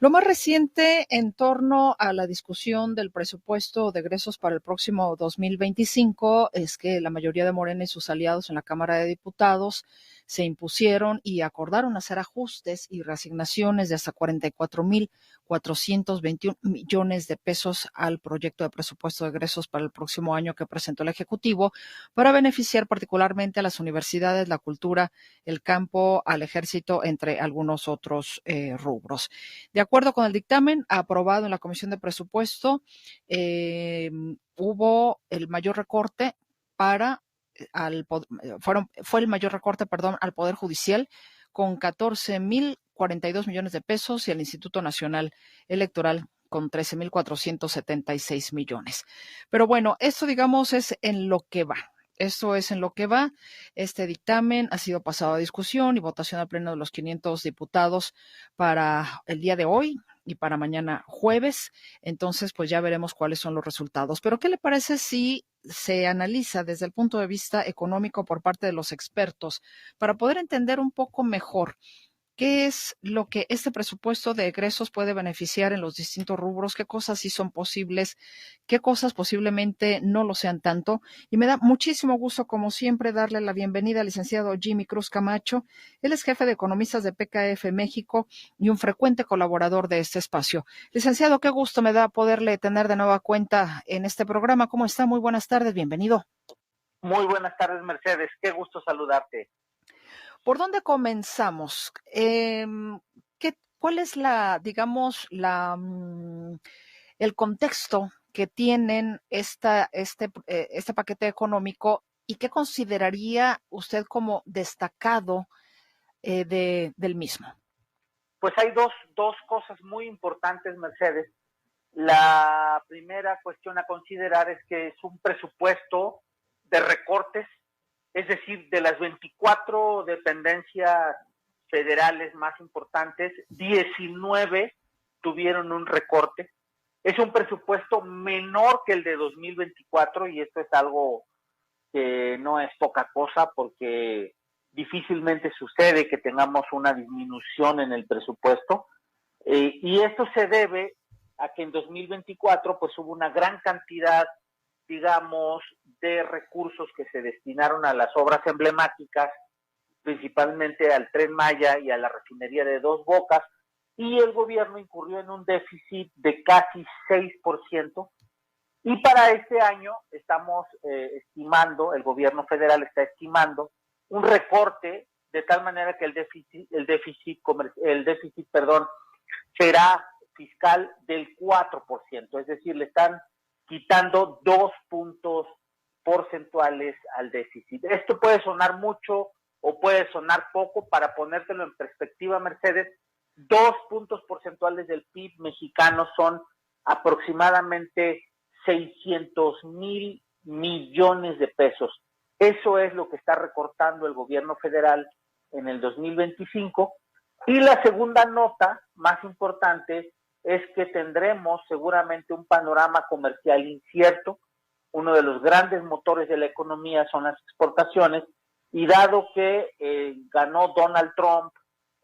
Lo más reciente en torno a la discusión del presupuesto de egresos para el próximo 2025 es que la mayoría de Morena y sus aliados en la Cámara de Diputados se impusieron y acordaron hacer ajustes y reasignaciones de hasta 44,421 millones de pesos al proyecto de presupuesto de egresos para el próximo año que presentó el Ejecutivo para beneficiar particularmente a las universidades, la cultura, el campo, al ejército, entre algunos otros rubros. De acuerdo con el dictamen aprobado en la Comisión de Presupuesto, hubo el mayor recorte para fue el mayor recorte, perdón, al Poder Judicial con 14,042 millones de pesos y al Instituto Nacional Electoral con 13,476 millones. Pero bueno, esto digamos es en lo que va. Esto es en lo que va. Este dictamen ha sido pasado a discusión y votación al pleno de los 500 diputados para el día de hoy y para mañana jueves. Entonces, pues ya veremos cuáles son los resultados. Pero, ¿qué le parece si se analiza desde el punto de vista económico por parte de los expertos para poder entender un poco mejor qué es lo que este presupuesto de egresos puede beneficiar en los distintos rubros, qué cosas sí son posibles, qué cosas posiblemente no lo sean tanto? Y me da muchísimo gusto, como siempre, darle la bienvenida al licenciado Jimmy Cruz Camacho. Él es jefe de economistas de PKF México y un frecuente colaborador de este espacio. Licenciado, qué gusto me da poderle tener de nueva cuenta en este programa. ¿Cómo está? Muy buenas tardes, bienvenido. Muy buenas tardes, Mercedes. Qué gusto saludarte. ¿Por dónde comenzamos? ¿Cuál es digamos, el contexto que tienen este paquete económico y qué consideraría usted como destacado del mismo? Pues hay dos cosas muy importantes, Mercedes. La primera cuestión a considerar es que es un presupuesto de recortes, es decir, de las 24 dependencias federales más importantes, 19 tuvieron un recorte. Es un presupuesto menor que el de 2024 y esto es algo que no es poca cosa porque difícilmente sucede que tengamos una disminución en el presupuesto. Y esto se debe a que en 2024 pues hubo una gran cantidad, digamos, de recursos que se destinaron a las obras emblemáticas, principalmente al Tren Maya y a la refinería de Dos Bocas, y el gobierno incurrió en un déficit de casi 6%. Y para este año estamos estimando, el gobierno federal está estimando un recorte de tal manera que el déficit, será fiscal del 4%, es decir, le están quitando 2 puntos porcentuales al déficit. Esto puede sonar mucho o puede sonar poco. Para ponértelo en perspectiva, Mercedes, 2 puntos porcentuales del PIB mexicano son aproximadamente 600,000 millones de pesos. Eso es lo que está recortando el gobierno federal en el 2025. Y la segunda nota más importante es que tendremos seguramente un panorama comercial incierto. Uno de los grandes motores de la economía son las exportaciones, y dado que ganó Donald Trump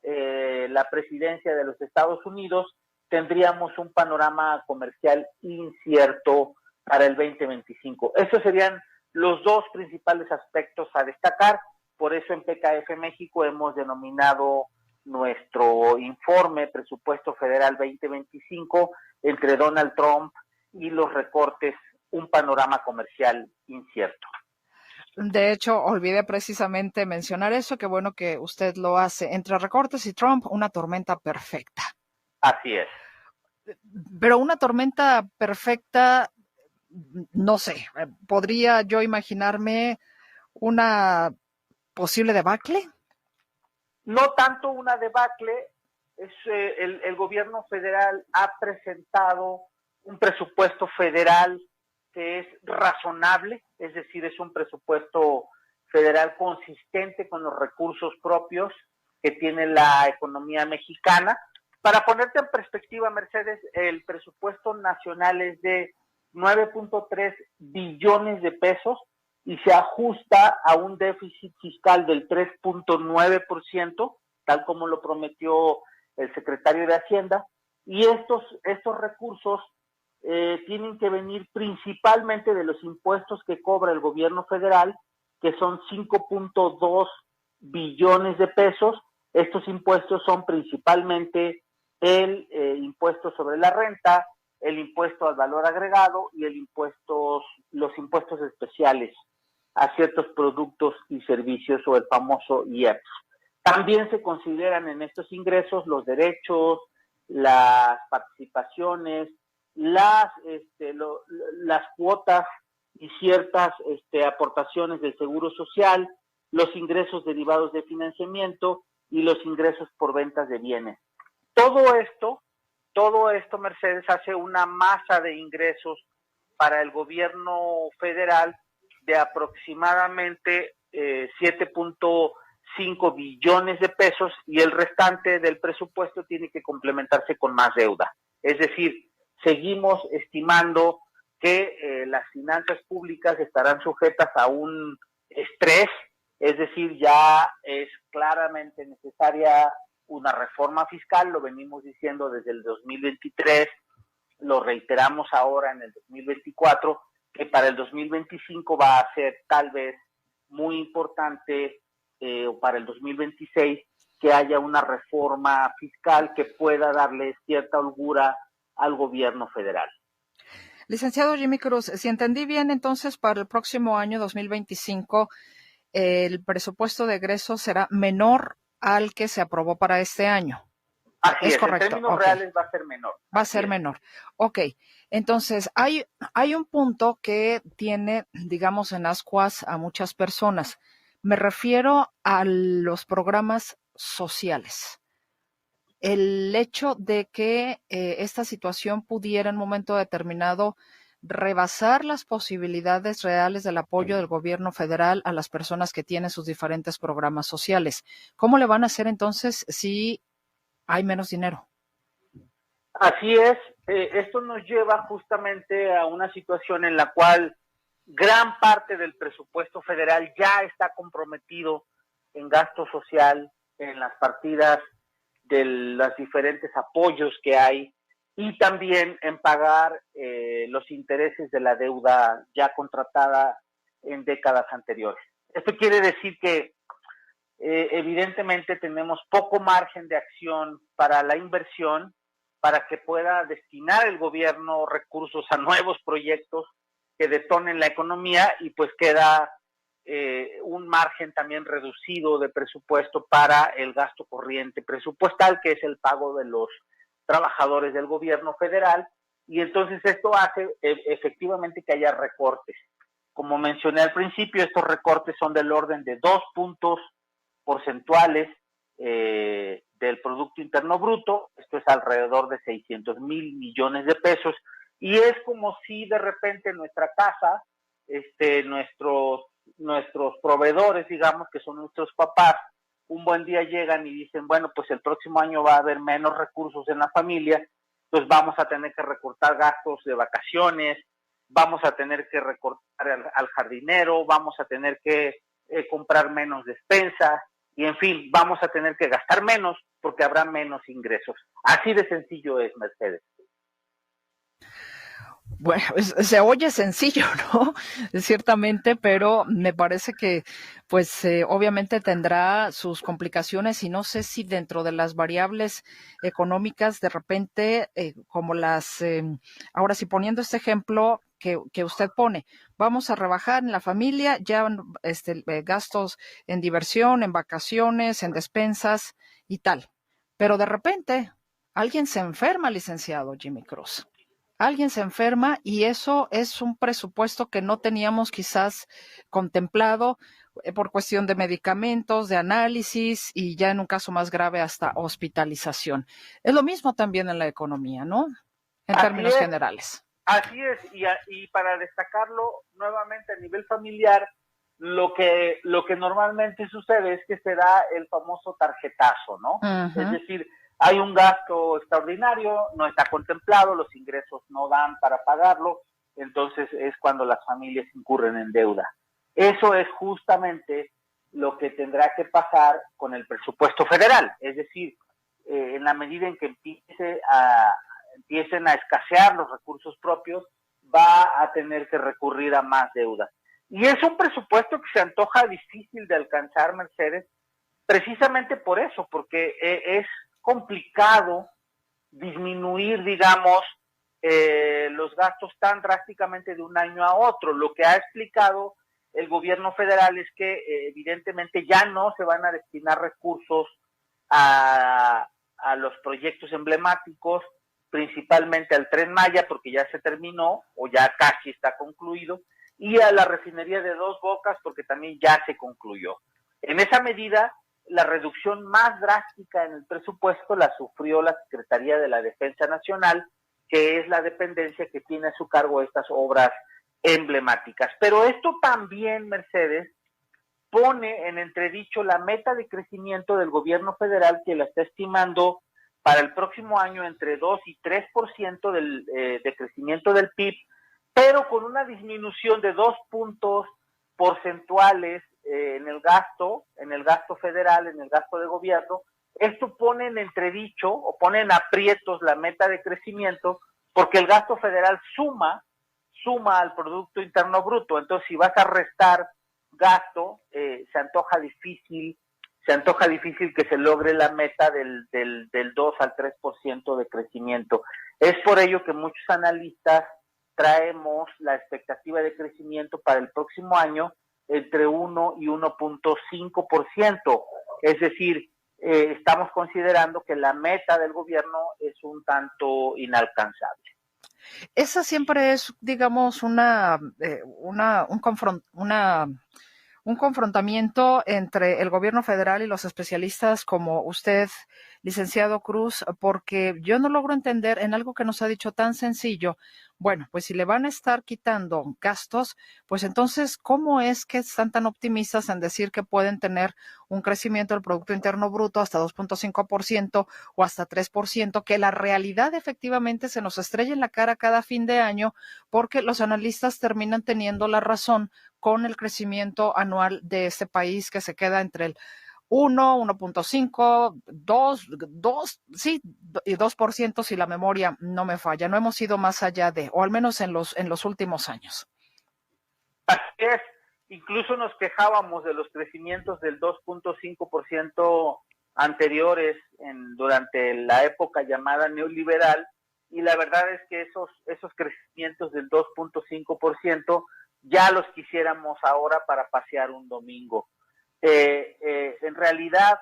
la presidencia de los Estados Unidos, tendríamos un panorama comercial incierto para el 2025. Esos serían los dos principales aspectos a destacar. Por eso en PKF México hemos denominado nuestro informe Presupuesto Federal 2025 entre Donald Trump y los recortes, un panorama comercial incierto. De hecho, olvidé precisamente mencionar eso, qué bueno que usted lo hace. Entre recortes y Trump, una tormenta perfecta. Así es. Pero una tormenta perfecta, no sé, ¿podría yo imaginarme una posible debacle? No tanto una debacle, el gobierno federal ha presentado un presupuesto federal que es razonable, es decir, es un presupuesto federal consistente con los recursos propios que tiene la economía mexicana. Para ponerte en perspectiva, Mercedes, el presupuesto nacional es de 9.3 billones de pesos y se ajusta a un déficit fiscal del 3.9%, tal como lo prometió el secretario de Hacienda, y estos recursos tienen que venir principalmente de los impuestos que cobra el gobierno federal, que son 5.2 billones de pesos. Estos impuestos son principalmente el impuesto sobre la renta, el impuesto al valor agregado y los impuestos especiales a ciertos productos y servicios, o el famoso IEPS. También se consideran en estos ingresos los derechos, las participaciones, las cuotas y ciertas aportaciones del Seguro Social, los ingresos derivados de financiamiento y los ingresos por ventas de bienes. Todo esto, Mercedes, hace una masa de ingresos para el gobierno federal de aproximadamente 7.5 billones de pesos, y el restante del presupuesto tiene que complementarse con más deuda. Es decir, seguimos estimando que las finanzas públicas estarán sujetas a un estrés, es decir, ya es claramente necesaria una reforma fiscal, lo venimos diciendo desde el 2023, lo reiteramos ahora en el 2024, que para el 2025 va a ser tal vez muy importante, o para el 2026, que haya una reforma fiscal que pueda darle cierta holgura al gobierno federal. Licenciado Jimmy Cruz, si entendí bien, entonces para el próximo año 2025 el presupuesto de egresos será menor al que se aprobó para este año. Así es, correcto. En términos reales va a ser menor. Va a ser menor. Ok, entonces hay un punto que tiene, digamos, en ascuas a muchas personas. Me refiero a los programas sociales. El hecho de que esta situación pudiera en un momento determinado rebasar las posibilidades reales del apoyo del gobierno federal a las personas que tienen sus diferentes programas sociales. ¿Cómo le van a hacer entonces si hay menos dinero? Así es, esto nos lleva justamente a una situación en la cual gran parte del presupuesto federal ya está comprometido en gasto social, en las partidas de los diferentes apoyos que hay, y también en pagar los intereses de la deuda ya contratada en décadas anteriores. Esto quiere decir que evidentemente tenemos poco margen de acción para la inversión, para que pueda destinar el gobierno recursos a nuevos proyectos que detonen la economía, y pues queda un margen también reducido de presupuesto para el gasto corriente presupuestal, que es el pago de los trabajadores del gobierno federal, y entonces esto hace efectivamente que haya recortes. Como mencioné al principio, estos recortes son del orden de 2 puntos porcentuales del Producto Interno Bruto. Esto es alrededor de 600,000 millones de pesos, y es como si de repente nuestra casa, nuestros proveedores, digamos, que son nuestros papás, un buen día llegan y dicen, bueno, pues el próximo año va a haber menos recursos en la familia, pues vamos a tener que recortar gastos de vacaciones, vamos a tener que recortar al jardinero, vamos a tener que comprar menos despensa, y en fin, vamos a tener que gastar menos porque habrá menos ingresos. Así de sencillo es, Mercedes. Bueno, se oye sencillo, ¿no? Ciertamente, pero me parece que, pues, obviamente tendrá sus complicaciones, y no sé si dentro de las variables económicas, de repente, como ahora sí, poniendo este ejemplo que usted pone, vamos a rebajar en la familia ya gastos en diversión, en vacaciones, en despensas y tal. Pero de repente, alguien se enferma, licenciado Jimmy Cruz. Alguien se enferma y eso es un presupuesto que no teníamos quizás contemplado por cuestión de medicamentos, de análisis y ya en un caso más grave hasta hospitalización. Es lo mismo también en la economía, ¿no? En términos generales. Así es, y para destacarlo nuevamente a nivel familiar, lo que normalmente sucede es que se da el famoso tarjetazo, ¿no? Uh-huh. Es decir, hay un gasto extraordinario, no está contemplado, los ingresos no dan para pagarlo, entonces es cuando las familias incurren en deuda. Eso es justamente lo que tendrá que pasar con el presupuesto federal, es decir, en la medida en que empiecen a escasear los recursos propios, va a tener que recurrir a más deuda. Y es un presupuesto que se antoja difícil de alcanzar, Mercedes, precisamente por eso, porque es complicado disminuir, digamos, los gastos tan drásticamente de un año a otro. Lo que ha explicado el gobierno federal es que evidentemente ya no se van a destinar recursos a los proyectos emblemáticos, principalmente al Tren Maya, porque ya se terminó o ya casi está concluido, y a la refinería de Dos Bocas, porque también ya se concluyó. En esa medida, la reducción más drástica en el presupuesto la sufrió la Secretaría de la Defensa Nacional, que es la dependencia que tiene a su cargo estas obras emblemáticas. Pero esto también, Mercedes, pone en entredicho la meta de crecimiento del gobierno federal, que la está estimando para el próximo año entre 2 y 3% de crecimiento del PIB, pero con una disminución de 2 puntos porcentuales en el gasto federal, en el gasto de gobierno. Esto pone en entredicho o pone en aprietos la meta de crecimiento, porque el gasto federal suma al Producto Interno Bruto. Entonces, si vas a restar gasto, se antoja difícil que se logre la meta del 2 al 3% de crecimiento. Es por ello que muchos analistas traemos la expectativa de crecimiento para el próximo año entre 1 y 1.5%. Es decir, estamos considerando que la meta del gobierno es un tanto inalcanzable. Esa siempre es, digamos, un confrontamiento entre el gobierno federal y los especialistas como usted, licenciado Cruz, porque yo no logro entender en algo que nos ha dicho tan sencillo. Bueno, pues si le van a estar quitando gastos, pues entonces, ¿cómo es que están tan optimistas en decir que pueden tener un crecimiento del Producto Interno Bruto hasta 2.5% o hasta 3%, que la realidad efectivamente se nos estrella en la cara cada fin de año, porque los analistas terminan teniendo la razón con el crecimiento anual de este país, que se queda entre el 1.5, 2, sí, y 2% si la memoria no me falla. No hemos ido más allá de, o al menos en los últimos años. Así es, incluso nos quejábamos de los crecimientos del 2.5% anteriores durante la época llamada neoliberal, y la verdad es que esos crecimientos del 2.5% ya los quisiéramos ahora para pasear un domingo. En realidad,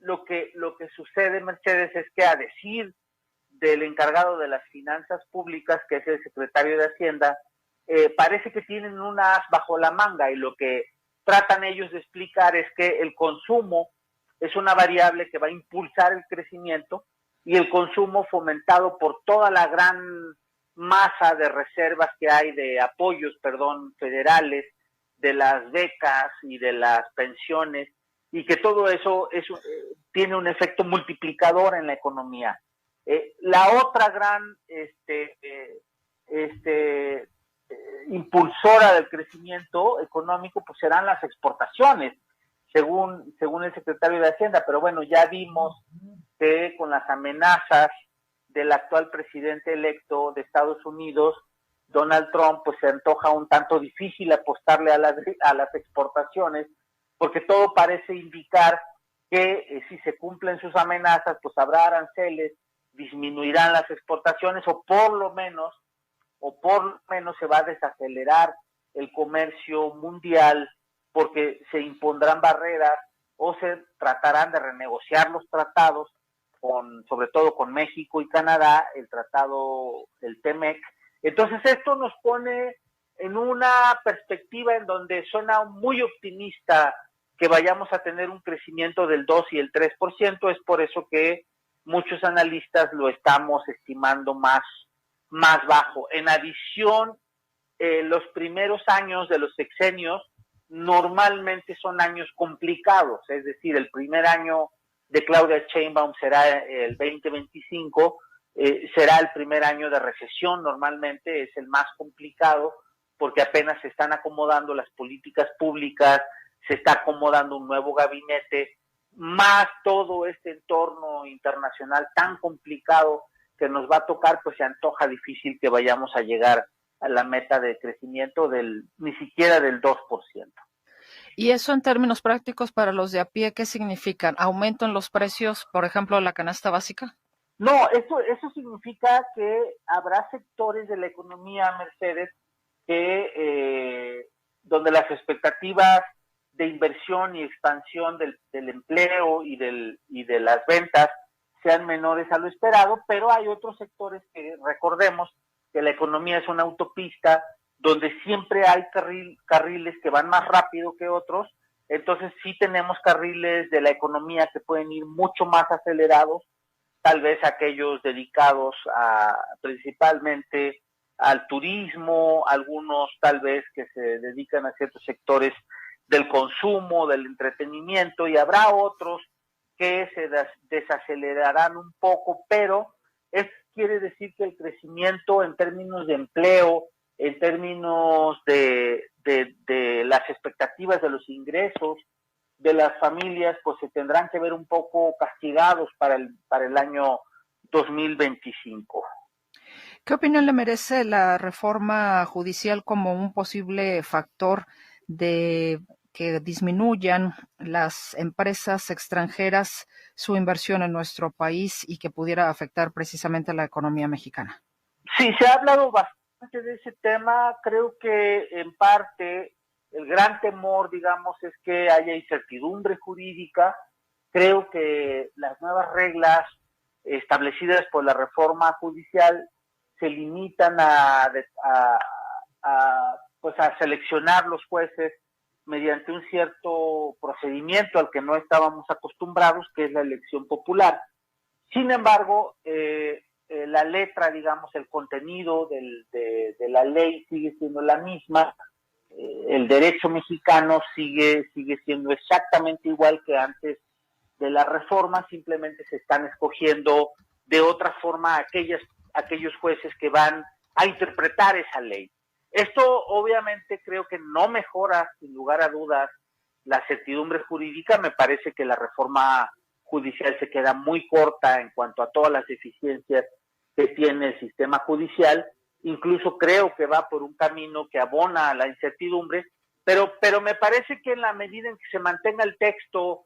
lo que sucede, Mercedes, es que a decir del encargado de las finanzas públicas, que es el secretario de Hacienda, parece que tienen un as bajo la manga, y lo que tratan ellos de explicar es que el consumo es una variable que va a impulsar el crecimiento, y el consumo fomentado por toda la gran masa de reservas que hay, de apoyos, federales, de las becas y de las pensiones, y que todo eso tiene un efecto multiplicador en la economía. La otra gran impulsora del crecimiento económico pues serán las exportaciones, según el secretario de Hacienda, pero bueno, ya vimos que con las amenazas del actual presidente electo de Estados Unidos, Donald Trump, pues se antoja un tanto difícil apostarle a las exportaciones, porque todo parece indicar que si se cumplen sus amenazas, pues habrá aranceles, disminuirán las exportaciones, o por lo menos se va a desacelerar el comercio mundial, porque se impondrán barreras o se tratarán de renegociar los tratados, sobre todo con México y Canadá, el TEMEC. Entonces esto nos pone en una perspectiva en donde suena muy optimista que vayamos a tener un crecimiento del 2 y el 3%. Es por eso que muchos analistas lo estamos estimando más bajo. En adición, los primeros años de los sexenios normalmente son años complicados, es decir, el primer año de Claudia Sheinbaum será el 2025, será el primer año de recesión, normalmente es el más complicado, porque apenas se están acomodando las políticas públicas, se está acomodando un nuevo gabinete, más todo este entorno internacional tan complicado que nos va a tocar, pues se antoja difícil que vayamos a llegar a la meta de crecimiento ni siquiera del 2%. Y eso en términos prácticos para los de a pie, ¿qué significan? ¿Aumento en los precios, por ejemplo, de la canasta básica? No, eso significa que habrá sectores de la economía, Mercedes, que donde las expectativas de inversión y expansión del empleo y de las ventas sean menores a lo esperado, pero hay otros sectores que recordemos que la economía es una autopista donde siempre hay carriles que van más rápido que otros, entonces sí tenemos carriles de la economía que pueden ir mucho más acelerados, tal vez aquellos dedicados principalmente al turismo, algunos tal vez que se dedican a ciertos sectores del consumo, del entretenimiento, y habrá otros que se desacelerarán un poco, pero eso quiere decir que el crecimiento en términos de empleo, en términos de las expectativas de los ingresos de las familias, pues se tendrán que ver un poco castigados para el año 2025. ¿Qué opinión le merece la reforma judicial como un posible factor de que disminuyan las empresas extranjeras su inversión en nuestro país y que pudiera afectar precisamente a la economía mexicana? Sí, se ha hablado bastante de ese tema. Creo que en parte el gran temor, digamos, es que haya incertidumbre jurídica. Creo que las nuevas reglas establecidas por la reforma judicial se limitan pues a seleccionar los jueces mediante un cierto procedimiento al que no estábamos acostumbrados, que es la elección popular. Sin embargo, la letra, digamos, el contenido de la ley sigue siendo la misma. El derecho mexicano sigue siendo exactamente igual que antes de la reforma, simplemente se están escogiendo de otra forma aquellos jueces que van a interpretar esa ley. Esto obviamente creo que no mejora, sin lugar a dudas, la certidumbre jurídica. Me parece que la reforma judicial se queda muy corta en cuanto a todas las deficiencias que tiene el sistema judicial. Incluso creo que va por un camino que abona a la incertidumbre, pero me parece que en la medida en que se mantenga el texto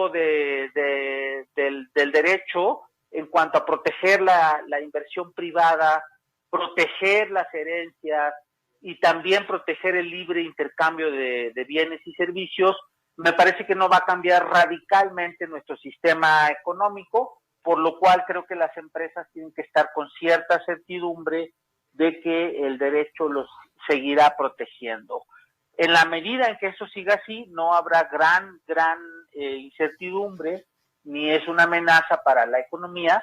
del derecho en cuanto a proteger la inversión privada, proteger las herencias y también proteger el libre intercambio de bienes y servicios, me parece que no va a cambiar radicalmente nuestro sistema económico, por lo cual creo que las empresas tienen que estar con cierta certidumbre de que el derecho los seguirá protegiendo. En la medida en que eso siga así, no habrá gran incertidumbre, ni es una amenaza para la economía.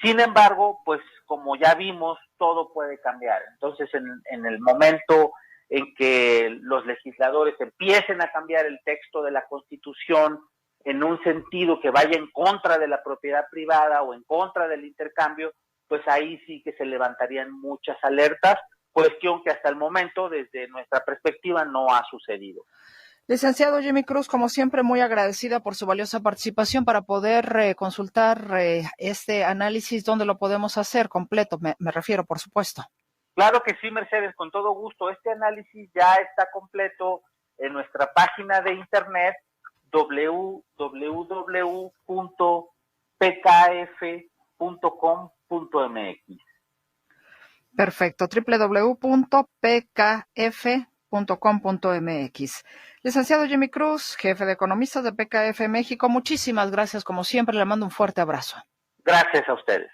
Sin embargo, pues como ya vimos, todo puede cambiar. Entonces, en el momento en que los legisladores empiecen a cambiar el texto de la Constitución en un sentido que vaya en contra de la propiedad privada o en contra del intercambio, pues ahí sí que se levantarían muchas alertas, cuestión que hasta el momento, desde nuestra perspectiva, no ha sucedido. Licenciado Jimmy Cruz, como siempre, muy agradecida por su valiosa participación para poder consultar este análisis. ¿Dónde lo podemos hacer completo? Me refiero, por supuesto. Claro que sí, Mercedes, con todo gusto. Este análisis ya está completo en nuestra página de internet www.pkf.com.mx. Perfecto, www.pkf.com.mx. Licenciado Jimmy Cruz, jefe de economistas de PKF México, muchísimas gracias. Como siempre, le mando un fuerte abrazo. Gracias a ustedes.